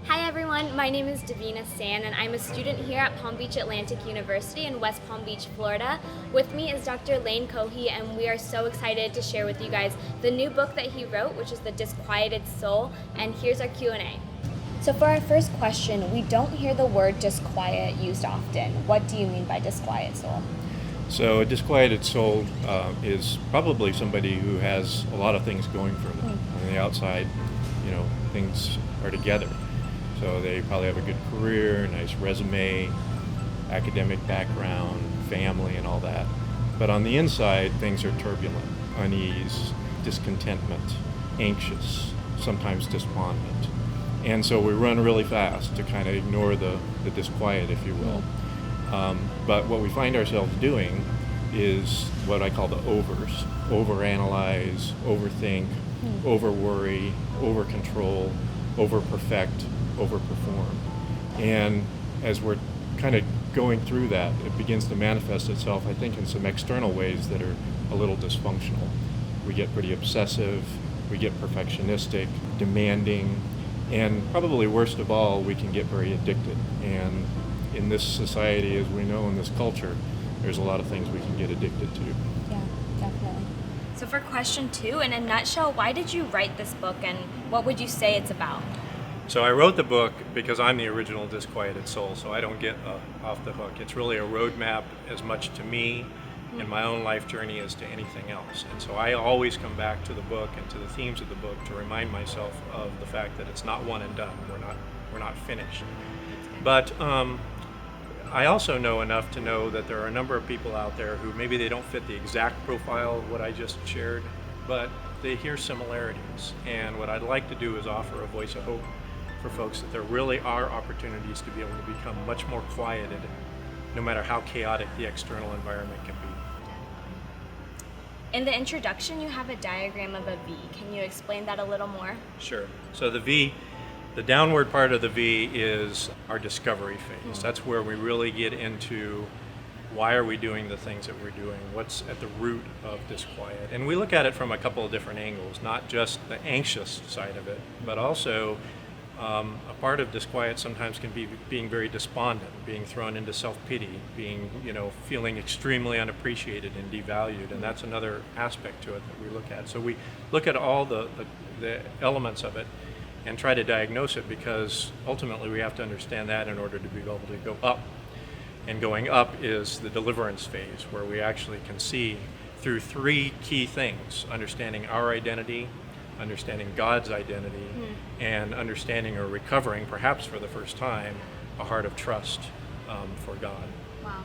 Hi everyone, my name is Davina San and I'm a student here at Palm Beach Atlantic University in West Palm Beach, Florida. With me is Dr. Lane Cohey and we are so excited to share with you guys the new book that he wrote, which is The Disquieted Soul, and here's our Q&A. So for our first question, we don't hear the word disquiet used often. What do you mean by disquiet soul? So a disquieted soul is probably somebody who has a lot of things going for them. On the outside, things are together. So they probably have a good career, nice resume, academic background, family, and all that. But on the inside, things are turbulent, unease, discontentment, anxious, sometimes despondent. And so we run really fast to kind of ignore the disquiet, if you will. But what we find ourselves doing is what I call the overs. Overanalyze, overthink, overworry, overcontrol, overperfect, overperform. And as we're kind of going through that, it begins to manifest itself, I think, in some external ways that are a little dysfunctional. We get pretty obsessive, we get perfectionistic, demanding, and probably worst of all, we can get very addicted. And in this society, as we know, in this culture, there's a lot of things we can get addicted to. Yeah, definitely. So for question 2, in a nutshell, why did you write this book and what would you say it's about? So I wrote the book because I'm the original Disquieted Soul, so I don't get off the hook. It's really a roadmap as much to me in my own life journey as to anything else. And so I always come back to the book and to the themes of the book to remind myself of the fact that it's not one and done. We're not finished. But I also know enough to know that there are a number of people out there who maybe they don't fit the exact profile of what I just shared, but they hear similarities. And what I'd like to do is offer a voice of hope for folks that there really are opportunities to be able to become much more quieted, no matter how chaotic the external environment can be. In the introduction, you have a diagram of a V. Can you explain that a little more? Sure. So the V, the downward part of the V is our discovery phase. That's where we really get into why are we doing the things that we're doing, what's at the root of disquiet. And we look at it from a couple of different angles, not just the anxious side of it, but also a part of disquiet sometimes can be being very despondent, being thrown into self-pity, being, feeling extremely unappreciated and devalued, and that's another aspect to it that we look at. So we look at all the elements of it and try to diagnose it, because ultimately we have to understand that in order to be able to go up. And going up is the deliverance phase, where we actually can see through 3 key things: understanding our identity, understanding God's identity, and understanding or recovering, perhaps for the first time, a heart of trust for God. Wow.